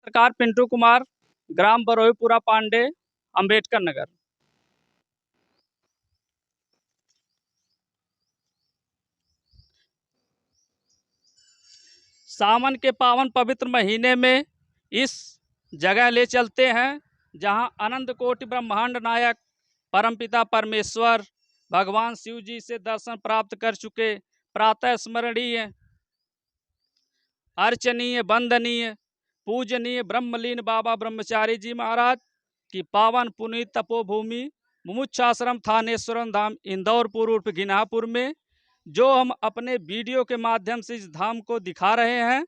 पत्रकार पिंटू कुमार, ग्राम बरोईपुरा पांडे, अंबेडकर नगर। सावन के पावन पवित्र महीने में इस जगह ले चलते हैं जहां अनंत कोटि ब्रह्मांड नायक परमपिता परमेश्वर भगवान शिव जी से दर्शन प्राप्त कर चुके प्रातः स्मरणीय, अर्चनीय, वंदनीय, पूजनीय ब्रह्मलीन बाबा ब्रह्मचारी जी महाराज की पावन पुनीत तपोभूमि मुमुक्षाश्रम थानेश्वरम धाम इंदौरपुर उर्फ गिनापुर में, जो हम अपने वीडियो के माध्यम से इस धाम को दिखा रहे हैं।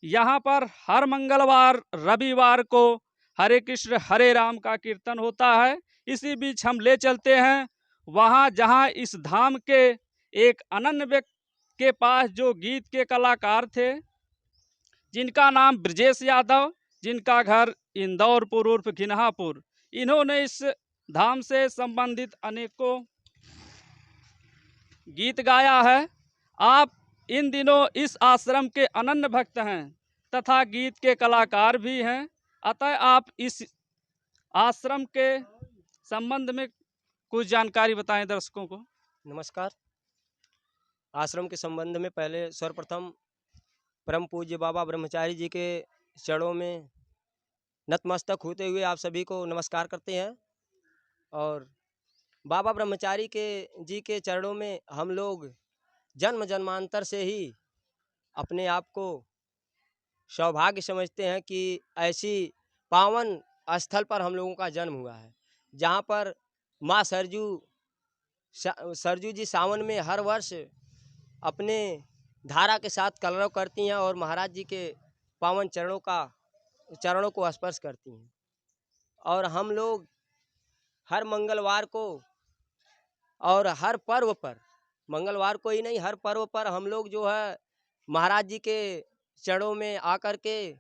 यहाँ पर हर मंगलवार रविवार को हरे कृष्ण हरे राम का कीर्तन होता है। इसी बीच हम ले चलते हैं वहाँ जहाँ इस धाम के एक अनन्य व्यक्ति के पास जो गीत के कलाकार थे, जिनका नाम ब्रजेश यादव, जिनका घर इंदौरपुर उर्फ घिनहापुर। इन्होंने इस धाम से संबंधित अनेकों गीत गाया है। आप इन दिनों इस आश्रम के अनन्य भक्त हैं तथा गीत के कलाकार भी हैं। अतः आप इस आश्रम के संबंध में कुछ जानकारी बताएं दर्शकों को। नमस्कार। आश्रम के संबंध में पहले सर्वप्रथम परम पूज्य बाबा ब्रह्मचारी जी के चरणों में नतमस्तक होते हुए आप सभी को नमस्कार करते हैं। और बाबा ब्रह्मचारी के जी के चरणों में हम लोग जन्म जन्मांतर से ही अपने आप को सौभाग्य समझते हैं कि ऐसी पावन स्थल पर हम लोगों का जन्म हुआ है, जहाँ पर माँ सरजू जी सावन में हर वर्ष अपने धारा के साथ कलरव करती हैं और महाराज जी के पावन चरणों को स्पर्श करती हैं। और हम लोग हर मंगलवार को और हर पर्व पर, मंगलवार को ही नहीं हर पर्व पर हम लोग जो है महाराज जी के चरणों में आकर के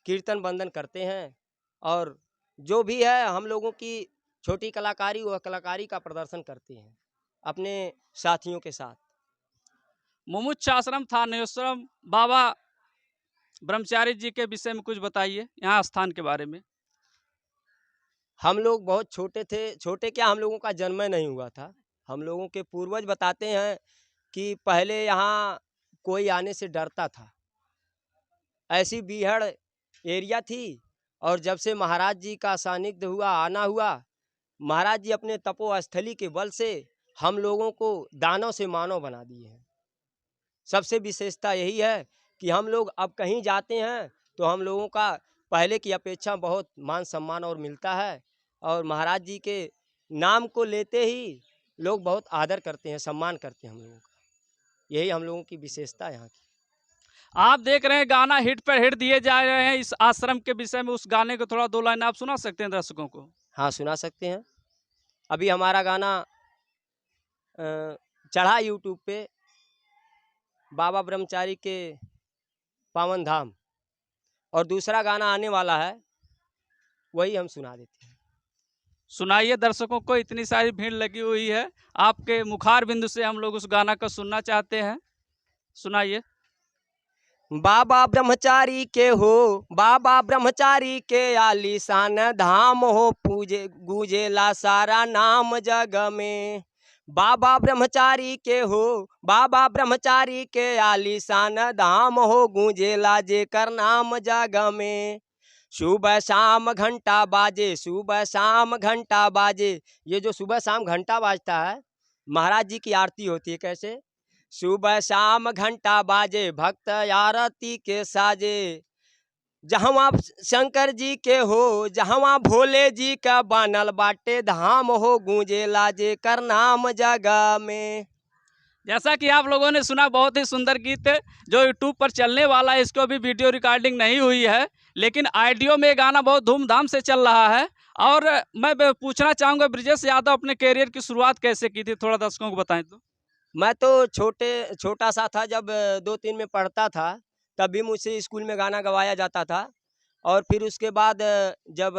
कीर्तन वंदन करते हैं। और जो भी है हम लोगों की छोटी कलाकारी वह कलाकारी का प्रदर्शन करते हैं अपने साथियों के साथ। मुमुक्षाश्रम थानेश्वरम बाबा ब्रह्मचारी जी के विषय में कुछ बताइए, यहाँ स्थान के बारे में। हम लोग बहुत छोटे थे, छोटे क्या, हम लोगों का जन्म नहीं हुआ था। हम लोगों के पूर्वज बताते हैं कि पहले यहाँ कोई आने से डरता था, ऐसी बीहड़ एरिया थी। और जब से महाराज जी का सानिध्य हुआ, आना हुआ, महाराज जी अपने तपोस्थली के बल से हम लोगों को दानव से मानव बना दिए हैं। सबसे विशेषता यही है कि हम लोग अब कहीं जाते हैं तो हम लोगों का पहले की अपेक्षा बहुत मान सम्मान और मिलता है। और महाराज जी के नाम को लेते ही लोग बहुत आदर करते हैं, सम्मान करते हैं हम लोगों का। यही हम लोगों की विशेषता यहाँ की। आप देख रहे हैं गाना हिट पर हिट दिए जा रहे हैं इस आश्रम के विषय में। उस गाने को थोड़ा दो लाइन आप सुना सकते हैं दर्शकों को। हाँ, सुना सकते हैं। अभी हमारा गाना चढ़ा यूट्यूब पे बाबा ब्रह्मचारी के पावन धाम, और दूसरा गाना आने वाला है, वही हम सुना देते हैं। सुनाइए दर्शकों को, इतनी सारी भीड़ लगी हुई है। आपके मुखार बिंदु से हम लोग उस गाना को सुनना चाहते हैं, सुनाइए। बाबा ब्रह्मचारी के हो, बाबा ब्रह्मचारी के आलीशान धाम हो, पूजे गूंजेला सारा नाम जग में। बाबा ब्रह्मचारी के हो, बाबा ब्रह्मचारी के आलीशान धाम हो, गूंजेला जेकर नाम जग में। सुबह शाम घंटा बाजे, सुबह शाम घंटा बाजे। ये जो सुबह शाम घंटा बाजता है, महाराज जी की आरती होती है। कैसे? सुबह शाम घंटा बाजे, भक्त आरती के साजे। जहाँ शंकर जी के हो, जहाँ भोले जी का बनल बाटे धाम हो, गूंजेला जेकर नाम जगह में। जैसा कि आप लोगों ने सुना, बहुत ही सुंदर गीत जो यूट्यूब पर चलने वाला है। इसको अभी वीडियो रिकॉर्डिंग नहीं हुई है, लेकिन ऑडियो में गाना बहुत धूमधाम से चल रहा है। और मैं पूछना चाहूँगा, ब्रजेश यादव अपने कैरियर की शुरुआत कैसे की थी, थोड़ा दर्शकों को बताएं तो। मैं तो छोटा सा था, जब 2-3 में पढ़ता था, तब भी मुझसे स्कूल में गाना गवाया जाता था। और फिर उसके बाद जब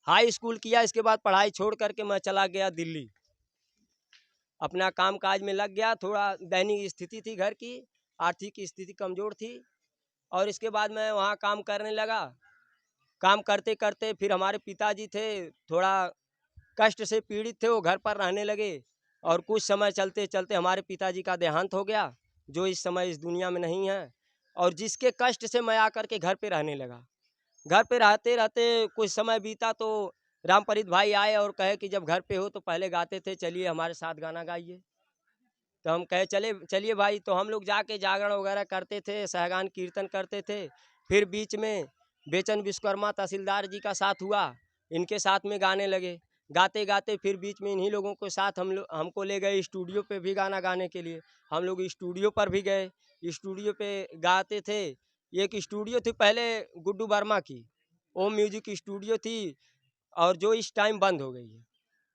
हाई स्कूल किया, इसके बाद पढ़ाई छोड़ करके मैं चला गया दिल्ली, अपना काम काज में लग गया। थोड़ा दैनिक स्थिति थी घर की, आर्थिक स्थिति कमज़ोर थी, और इसके बाद मैं वहाँ काम करने लगा। काम करते करते फिर हमारे पिताजी थे, थोड़ा कष्ट से पीड़ित थे, वो घर पर रहने लगे। और कुछ समय चलते चलते हमारे पिताजी का देहांत हो गया, जो इस समय इस दुनिया में नहीं है। और जिसके कष्ट से मैं आकर के घर पे रहने लगा। घर पे रहते रहते कुछ समय बीता तो रामप्रीत भाई आए और कहे कि जब घर पे हो तो पहले गाते थे, चलिए हमारे साथ गाना गाइए। तो हम कहे चले चलिए भाई। तो हम लोग जाके जागरण वगैरह करते थे, सहगान कीर्तन करते थे। फिर बीच में बेचन विश्वकर्मा तहसीलदार जी का साथ हुआ, इनके साथ में गाने लगे। गाते गाते फिर बीच में इन्हीं लोगों के साथ हमको ले गए स्टूडियो पे भी गाना गाने के लिए। हम लोग स्टूडियो पर भी गए, स्टूडियो पे गाते थे। एक स्टूडियो थी पहले गुड्डू वर्मा की, ओम म्यूजिक स्टूडियो थी, और जो इस टाइम बंद हो गई है।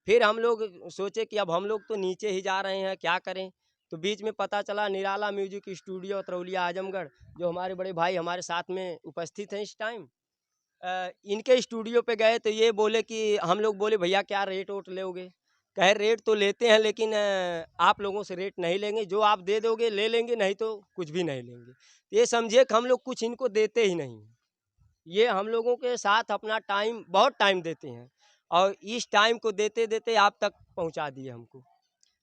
फिर हम लोग सोचे कि अब हम लोग तो नीचे ही जा रहे हैं, क्या करें। तो बीच में पता चला निराला म्यूजिक स्टूडियो तरौलिया आजमगढ़, जो हमारे बड़े भाई हमारे साथ में उपस्थित हैं इस टाइम। इनके स्टूडियो पे गए तो ये बोले कि हम लोग बोले भैया क्या रेट वोट लोगे। कहे रेट तो लेते हैं, लेकिन आप लोगों से रेट नहीं लेंगे, जो आप दे दोगे ले लेंगे, नहीं तो कुछ भी नहीं लेंगे। तो ये समझिए कि हम लोग कुछ इनको देते ही नहीं। ये हम लोगों के साथ अपना टाइम, बहुत टाइम देते हैं, और इस टाइम को देते देते आप तक पहुंचा दिए हमको।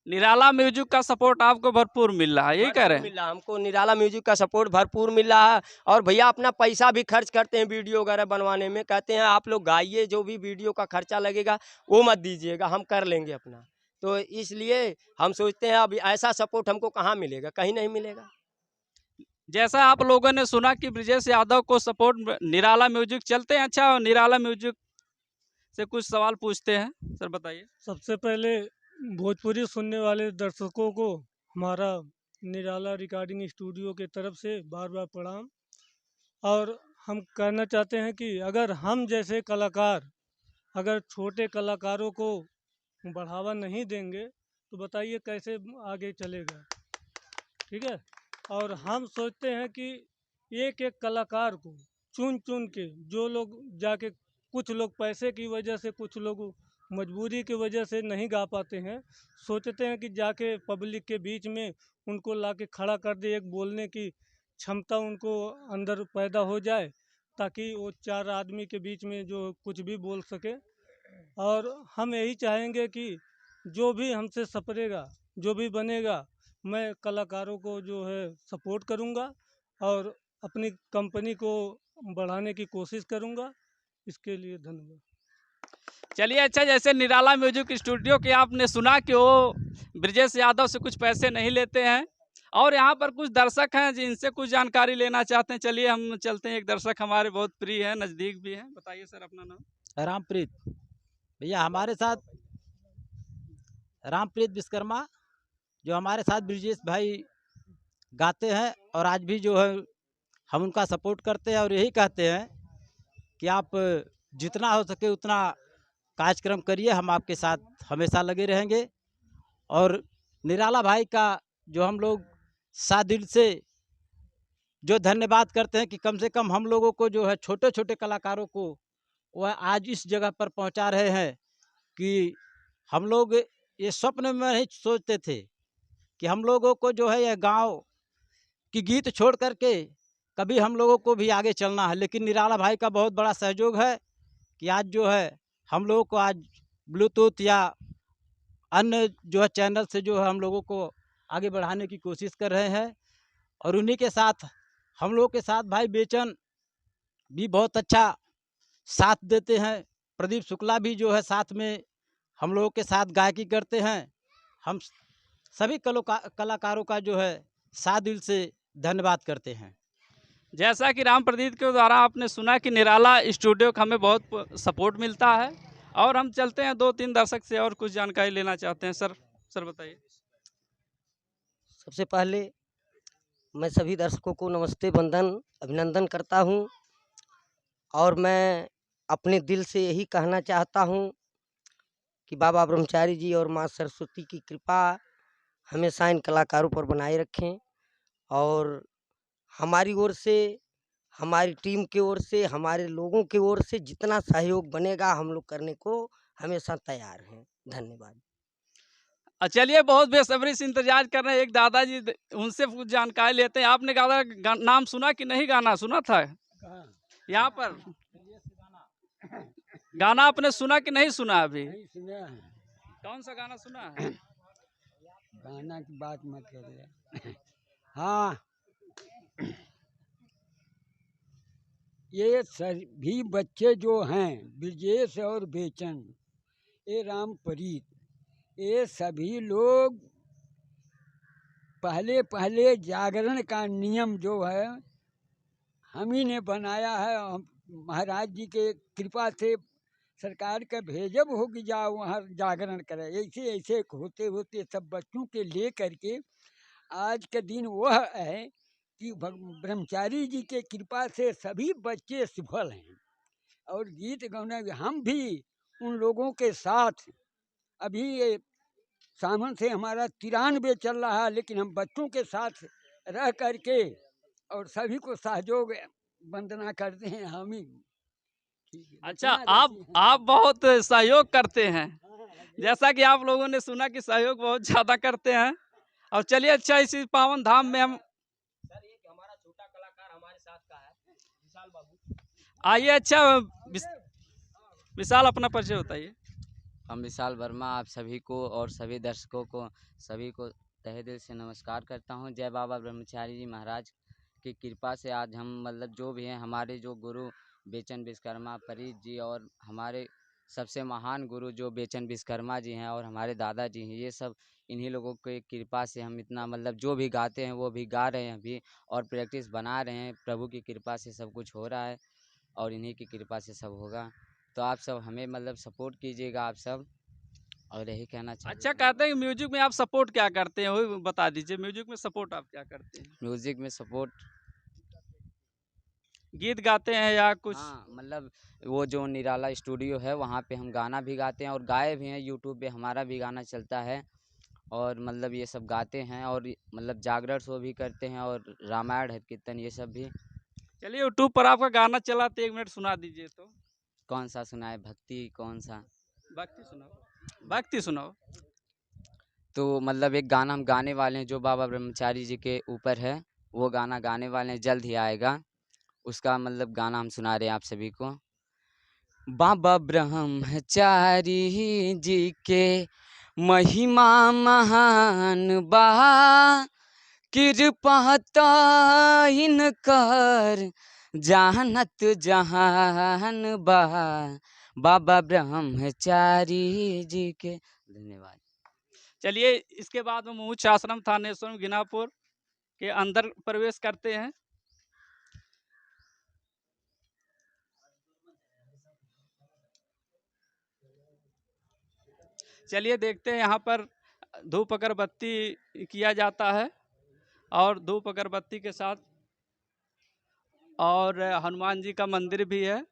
निराला म्यूजिक का सपोर्ट आपको भरपूर मिल रहा है, यही कह रहे भरपूर हैं? मिल रहा, हमको निराला म्यूजिक का सपोर्ट भरपूर मिल रहा है। और भैया अपना पैसा भी खर्च करते हैं वीडियो वगैरह बनवाने में। कहते हैं आप लोग गाइए, जो भी वीडियो का खर्चा लगेगा वो मत दीजिएगा, हम कर लेंगे अपना। तो इसलिए हम सोचते हैं अब ऐसा सपोर्ट हमको कहाँ मिलेगा, कहीं नहीं मिलेगा। जैसा आप लोगों ने सुना कि ब्रिजेश यादव को सपोर्ट निराला म्यूजिक चलते हैं। अच्छा, निराला म्यूजिक से कुछ सवाल पूछते हैं, सर बताइए। सबसे पहले भोजपुरी सुनने वाले दर्शकों को हमारा निराला रिकॉर्डिंग स्टूडियो के तरफ से बार बार प्रणाम। और हम कहना चाहते हैं कि अगर हम जैसे कलाकार अगर छोटे कलाकारों को बढ़ावा नहीं देंगे तो बताइए कैसे आगे चलेगा। ठीक है। और हम सोचते हैं कि एक एक कलाकार को चुन चुन के, जो लोग जाके, कुछ लोग पैसे की वजह से, कुछ लोग मजबूरी की वजह से नहीं गा पाते हैं, सोचते हैं कि जाके पब्लिक के बीच में उनको लाके खड़ा कर दे, एक बोलने की क्षमता उनको अंदर पैदा हो जाए, ताकि वो चार आदमी के बीच में जो कुछ भी बोल सके। और हम यही चाहेंगे कि जो भी हमसे सपरेगा, जो भी बनेगा, मैं कलाकारों को जो है सपोर्ट करूंगा और अपनी कंपनी को बढ़ाने की कोशिश करूंगा। इसके लिए धन्यवाद। चलिए, अच्छा, जैसे निराला म्यूजिक स्टूडियो के आपने सुना कि वो ब्रिजेश यादव से कुछ पैसे नहीं लेते हैं, और यहाँ पर कुछ दर्शक हैं जिनसे कुछ जानकारी लेना चाहते हैं। चलिए हम चलते हैं, एक दर्शक हमारे बहुत प्रिय है, नज़दीक भी हैं। बताइए सर अपना नाम। रामप्रीत भैया हमारे साथ, रामप्रीत विश्वकर्मा, जो हमारे साथ ब्रिजेश भाई गाते हैं, और आज भी जो है हम उनका सपोर्ट करते हैं और यही कहते हैं कि आप जितना हो सके उतना कार्यक्रम करिए, हम आपके साथ हमेशा लगे रहेंगे। और निराला भाई का जो हम लोग साथ दिल से जो धन्यवाद करते हैं कि कम से कम हम लोगों को जो है, छोटे छोटे कलाकारों को वह आज इस जगह पर पहुंचा रहे हैं कि हम लोग ये स्वप्न में नहीं सोचते थे कि हम लोगों को जो है यह गांव की गीत छोड़ करके कभी हम लोगों को भी आगे चलना है। लेकिन निराला भाई का बहुत बड़ा सहयोग है कि आज जो है हम लोगों को आज ब्लूटूथ या अन्य जो है चैनल से जो है हम लोगों को आगे बढ़ाने की कोशिश कर रहे हैं। और उन्हीं के साथ हम लोगों के साथ भाई बेचन भी बहुत अच्छा साथ देते हैं। प्रदीप शुक्ला भी जो है साथ में हम लोगों के साथ गायकी करते हैं। हम सभी कलाकारों का जो है साथ दिल से धन्यवाद करते हैं। जैसा कि राम प्रदीप के द्वारा आपने सुना कि निराला स्टूडियो का हमें बहुत सपोर्ट मिलता है, और हम चलते हैं दो तीन दर्शक से और कुछ जानकारी लेना चाहते हैं। सर बताइए। सबसे पहले मैं सभी दर्शकों को नमस्ते, वंदन, अभिनंदन करता हूं। और मैं अपने दिल से यही कहना चाहता हूं कि बाबा ब्रह्मचारी जी और माँ सरस्वती की कृपा हमेशा इन कलाकारों पर बनाए रखें। और हमारी ओर से, हमारी टीम की ओर से, हमारे लोगों की ओर से जितना सहयोग बनेगा हम लोग करने को हमेशा तैयार हैं। धन्यवाद। चलिए बहुत बेसब्री से इंतजार कर रहे हैं, एक दादाजी उनसे कुछ जानकारी लेते हैं। आपने नाम सुना कि नहीं? गाना सुना था यहाँ पर? गाना आपने सुना कि नहीं सुना अभी? नहीं सुना है। कौन सा गाना सुना है? गाना की बात मत करिए। हाँ, ये सभी बच्चे जो हैं, ब्रजेश और बेचन, ये राम परीत, ये सभी लोग पहले पहले जागरण का नियम जो है हम ही ने बनाया है। महाराज जी के कृपा से सरकार का भेजब हो कि जाओ वहाँ जागरण करे। ऐसे ऐसे होते होते सब बच्चों के ले करके आज का दिन वह है कि ब्रह्मचारी जी के कृपा से सभी बच्चे सफल हैं और गीत गाने। हम भी उन लोगों के साथ अभी ये सावन से हमारा 93 चल रहा है, लेकिन हम बच्चों के साथ रह करके और सभी को सहयोग वंदना करते हैं हम ही। अच्छा, आप बहुत सहयोग करते हैं, जैसा कि आप लोगों ने सुना कि सहयोग बहुत ज्यादा करते हैं। और चलिए, अच्छा, इसी पावन धाम में हम सर एक हमारा छोटा कलाकार हमारे साथ का है, विशाल बाबू। आइए। अच्छा, विशाल अपना परिचय बताइए। हम विशाल वर्मा आप सभी को और सभी दर्शकों को सभी को तहे दिल से नमस्कार करता हूं। जय बाबा ब्रह्मचारी जी महाराज की कृपा से आज हम मतलब जो भी हैं हमारे जो गुरु बेचन विश्वकर्मा परीत जी और हमारे सबसे महान गुरु जो बेचन विश्वकर्मा जी हैं और हमारे दादाजी हैं, ये सब इन्हीं लोगों की कृपा से हम इतना मतलब जो भी गाते हैं वो भी गा रहे हैं अभी और प्रैक्टिस बना रहे हैं। प्रभु की कृपा से सब कुछ हो रहा है और इन्हीं की कृपा से सब होगा। तो आप सब हमें मतलब सपोर्ट कीजिएगा आप सब, और यही कहना चाहिए। अच्छा, कहते हैं कि म्यूजिक में आप सपोर्ट क्या करते हैं, वो बता दीजिए। म्यूजिक में सपोर्ट आप क्या करते हैं? म्यूजिक में सपोर्ट गीत गाते हैं या कुछ? हाँ, मतलब वो जो निराला स्टूडियो है वहाँ पे हम गाना भी गाते हैं और गाए भी हैं। यूट्यूब पे हमारा भी गाना चलता है और मतलब ये सब गाते हैं और मतलब जागरण शो भी करते हैं और रामायण हर कीर्तन ये सब भी। चलिए, यूट्यूब पर आपका गाना चला तो 1 मिनट सुना दीजिए तो। कौन सा सुनाए? भक्ति कौन सा? भक्ति सुनाओ, भक्ति सुनाओ। तो मतलब एक गाना हम गाने वाले हैं जो बाबा ब्रह्मचारी जी के ऊपर है, वो गाना गाने वाले हैं, जल्द ही आएगा। उसका मतलब गाना हम सुना रहे हैं आप सभी को। बाबा ब्रह्मचारी जी के महिमा महान बा, कृपा इनकर जानत जहान बा, बाबा ब्रह्मचारी जी के। धन्यवाद। चलिए, इसके बाद में मुमुक्ष आश्रम थानेश्वर गिनापुर के अंदर प्रवेश करते हैं। चलिए देखते हैं, यहाँ पर धूप अगरबत्ती किया जाता है और धूप अगरबत्ती के साथ और हनुमान जी का मंदिर भी है।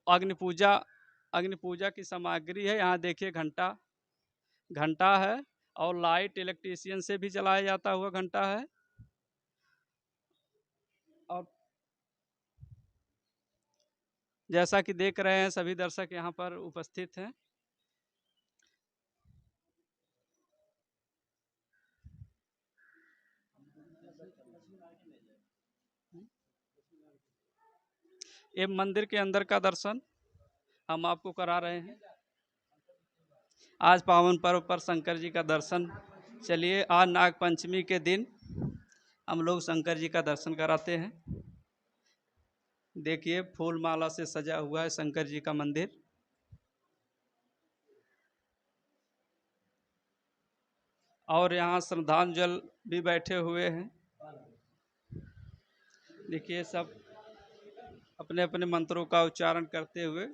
अग्नि पूजा की सामग्री है। यहाँ देखिए घंटा है और लाइट इलेक्ट्रीशियन से भी चलाया जाता हुआ घंटा है। और जैसा कि देख रहे हैं सभी दर्शक यहाँ पर उपस्थित हैं। ये मंदिर के अंदर का दर्शन हम आपको करा रहे हैं। आज पावन पर्व पर शंकर जी का दर्शन। चलिए, आज नाग पंचमी के दिन हम लोग शंकर जी का दर्शन कराते हैं। देखिए, फूल माला से सजा हुआ है शंकर जी का मंदिर। और यहाँ श्रद्धांजल भी बैठे हुए हैं। देखिए, सब अपने अपने मंत्रों का उच्चारण करते हुए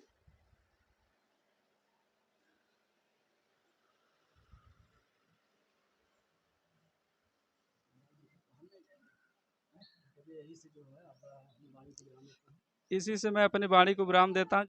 इसी से मैं अपनी वाणी को विराम देता हूँ।